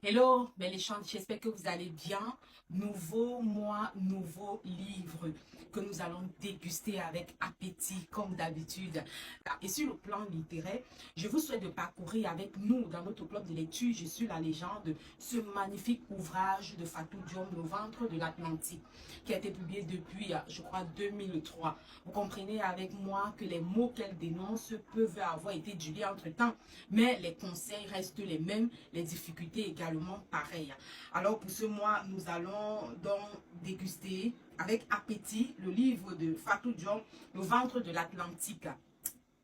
Hello, belle échange, j'espère que vous allez bien. Nouveau mois, nouveau livre que nous allons déguster avec appétit, comme d'habitude. Et sur le plan littéraire, je vous souhaite de parcourir avec nous dans notre club de lecture Je suis la légende, ce magnifique ouvrage de Fatou Diom, Le ventre de l'Atlantique, qui a été publié depuis, je crois, 2003. Vous comprenez avec moi que les mots qu'elle dénonce peuvent avoir été dilués entre-temps, mais les conseils restent les mêmes, les difficultés également pareilles. Alors pour ce mois, nous allons donc déguster avec appétit le livre de Fatou Diom, Le ventre de l'Atlantique.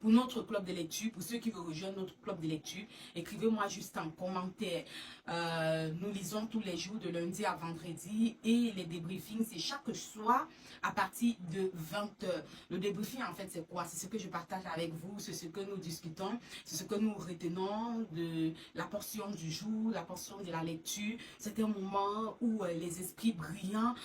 Pour notre club de lecture, pour ceux qui veulent rejoindre notre club de lecture, écrivez-moi juste en commentaire. Nous lisons tous les jours de lundi à vendredi et les débriefings, c'est chaque soir à partir de 20h. Le débriefing, en fait, c'est quoi? C'est ce que je partage avec vous, c'est ce que nous discutons, c'est ce que nous retenons de la portion du jour, la portion de la lecture. C'est un moment où les esprits brillants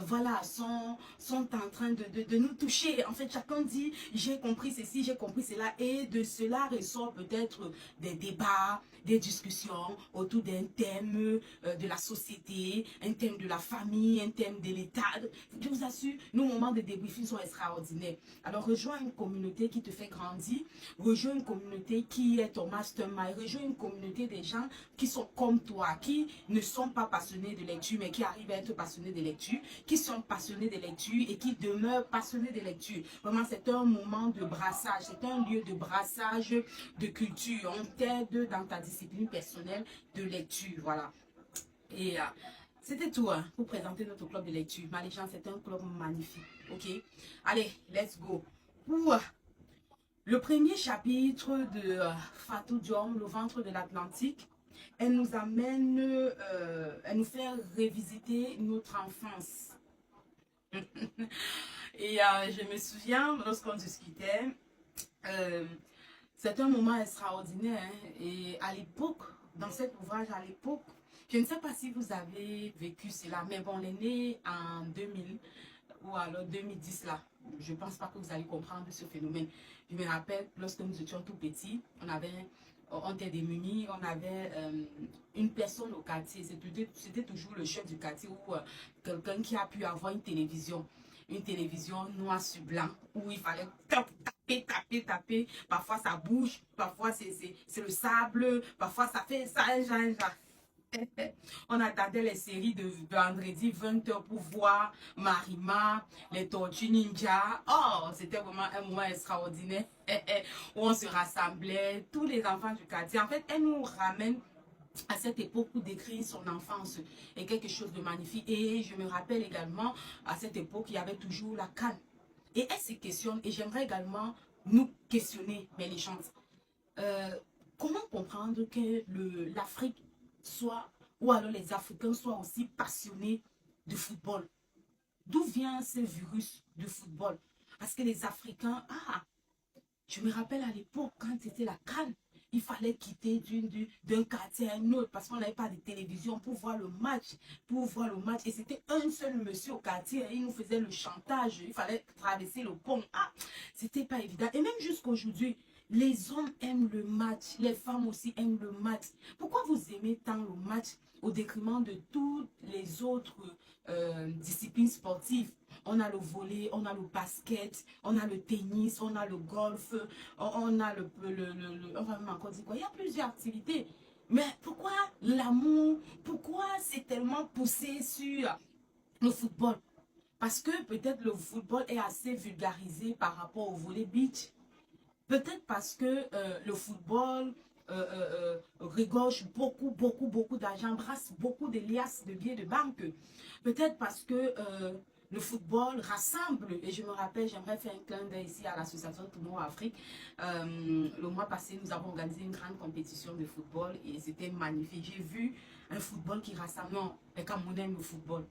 voilà, sont en train de nous toucher. En fait, chacun dit, j'ai compris ceci, j'ai compris cela. Et de cela ressort peut-être des débats, des discussions autour d'un thème de la société, un thème de la famille, un thème de l'État. Je vous assure, nos moments de débriefing sont extraordinaires. Alors, rejoins une communauté qui te fait grandir, rejoins une communauté qui est ton mastermind, rejoins une communauté des gens qui sont comme toi, qui ne sont pas passionnés de lecture, mais qui arrivent à être passionnés de lecture, qui sont passionnés de lecture et qui demeurent passionnés de lecture. Vraiment, c'est un moment de brassage, c'est un lieu de brassage de culture. On t'aide dans ta discipline personnelle de lecture, voilà. Et c'était tout hein, pour présenter notre club de lecture. Ma légende, c'est un club magnifique, ok? Allez, let's go. Pour le premier chapitre de Fatou Diom, Le ventre de l'Atlantique, elle nous amène, elle nous fait revisiter notre enfance. Et je me souviens, lorsqu'on discutait, euh, c'est un moment extraordinaire. Hein. Et à l'époque, dans cet ouvrage, à l'époque, je ne sais pas si vous avez vécu cela, mais bon, on est né en 2000 ou alors 2010 là. Je ne pense pas que vous allez comprendre ce phénomène. Je me rappelle, lorsque nous étions tout petits, on était démunis, on avait une personne au quartier, c'était toujours le chef du quartier ou quelqu'un qui a pu avoir une télévision noir sur blanc, où il fallait taper, taper, taper. Parfois ça bouge, parfois c'est le sable, parfois ça fait ça, genre. On attendait les séries de vendredi 20h pour voir Marima, les Tortues Ninja. Oh, c'était vraiment un moment extraordinaire où on se rassemblait, tous les enfants du quartier. En fait, elle nous ramène à cette époque où décrire son enfance est quelque chose de magnifique. Et je me rappelle également, à cette époque, il y avait toujours la canne. Et elle se questionne, et j'aimerais également nous questionner, mais les gens. Euh, comment comprendre que l'Afrique soit, ou alors les Africains soient aussi passionnés de football? D'où vient ce virus de football? Parce que les Africains, je me rappelle à l'époque, quand c'était la CAN, il fallait quitter d'un quartier à un autre parce qu'on n'avait pas de télévision pour voir le match. Pour voir le match. Et c'était un seul monsieur au quartier. Il nous faisait le chantage. Il fallait traverser le pont. C'était pas évident. Et même jusqu'aujourd'hui, les hommes aiment le match. Les femmes aussi aiment le match. Pourquoi vous aimez tant le match au détriment de toutes les autres disciplines sportives? On a le volley, on a le basket, on a le tennis, on a le golf, on a on va encore dire quoi? Il y a plusieurs activités. Mais pourquoi l'amour? Pourquoi c'est tellement poussé sur le football? Parce que peut-être le football est assez vulgarisé par rapport au volley beach. Peut-être parce que le football regorge beaucoup, beaucoup, beaucoup d'argent, brasse beaucoup de liasses de billets de banque. Peut-être parce que le football rassemble. Et je me rappelle, j'aimerais faire un clin d'œil ici à l'association Tournoi Afrique. Le mois passé, nous avons organisé une grande compétition de football et c'était magnifique. J'ai vu un football qui rassemble. Non, les Camerounais aiment le football.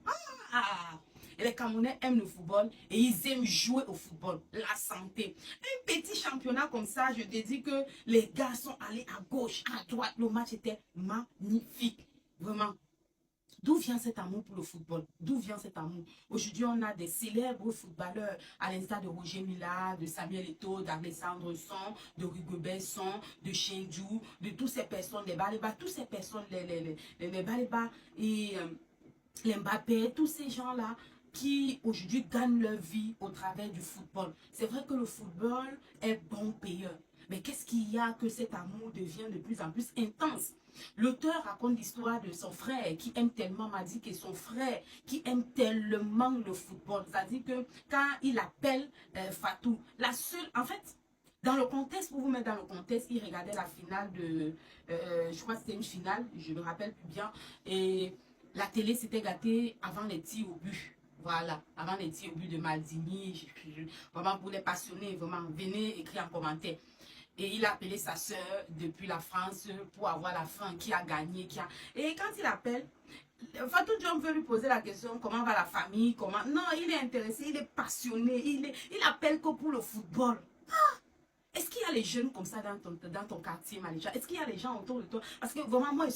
Et les Camerounais aiment le football et ils aiment jouer au football. La santé. Un petit championnat comme ça, je te dis que les gars sont allés à gauche, à droite. Le match était magnifique. Vraiment. D'où vient cet amour pour le football? D'où vient cet amour? Aujourd'hui, on a des célèbres footballeurs, à l'instar de Roger Mila, de Samuel Eto'o, d'Alexandre Son, de Rigobert Son, de Shinju, de toutes ces personnes, les Baleba, toutes ces personnes, les Baleba et les Mbappé, tous ces gens-là qui aujourd'hui gagnent leur vie au travers du football. C'est vrai que le football est bon payeur. Mais qu'est-ce qu'il y a que cet amour devient de plus en plus intense? L'auteur raconte l'histoire de son frère qui aime tellement, m'a dit que son frère qui aime tellement le football. C'est-à-dire que quand il appelle Fatou, la seule, en fait, dans le contexte, pour vous mettre dans le contexte, il regardait la finale de, je crois que c'était une finale, je ne me rappelle plus bien, et la télé s'était gâtée avant les tirs au but. Voilà, avant les tirs au but de Maldini, vraiment pour les passionnés, vraiment, venez écrire en commentaire. Et il a appelé sa soeur depuis la France pour avoir la fin, qui a gagné, qui a... Et quand il appelle, Fatou Diom veut lui poser la question, comment va la famille, comment... Non, il est intéressé, il est passionné, il appelle que pour le football. Est-ce qu'il y a les jeunes comme ça dans ton quartier, Maléja? Est-ce qu'il y a les gens autour de toi? Parce que vraiment, moi,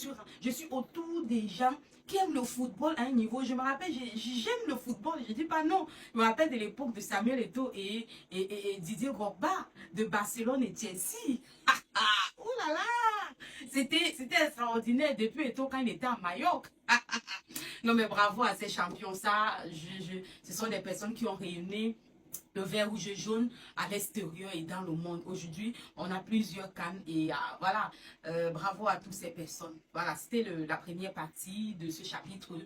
je suis autour des gens qui aiment le football à un niveau. Je me rappelle, j'aime le football. Je ne dis pas non. Je me rappelle de l'époque de Samuel Eto'o et Didier Drogba de Barcelone et Chelsea. Ah, ah, oh là là! C'était extraordinaire depuis Eto'o quand il était à Majorque. Non, mais bravo à ces champions. Ça, ce sont des personnes qui ont réuni le vert, rouge et jaune à l'extérieur et dans le monde. Aujourd'hui, on a plusieurs cannes et voilà, bravo à toutes ces personnes. Voilà, c'était la première partie de ce chapitre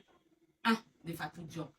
1 de Fatou Diop.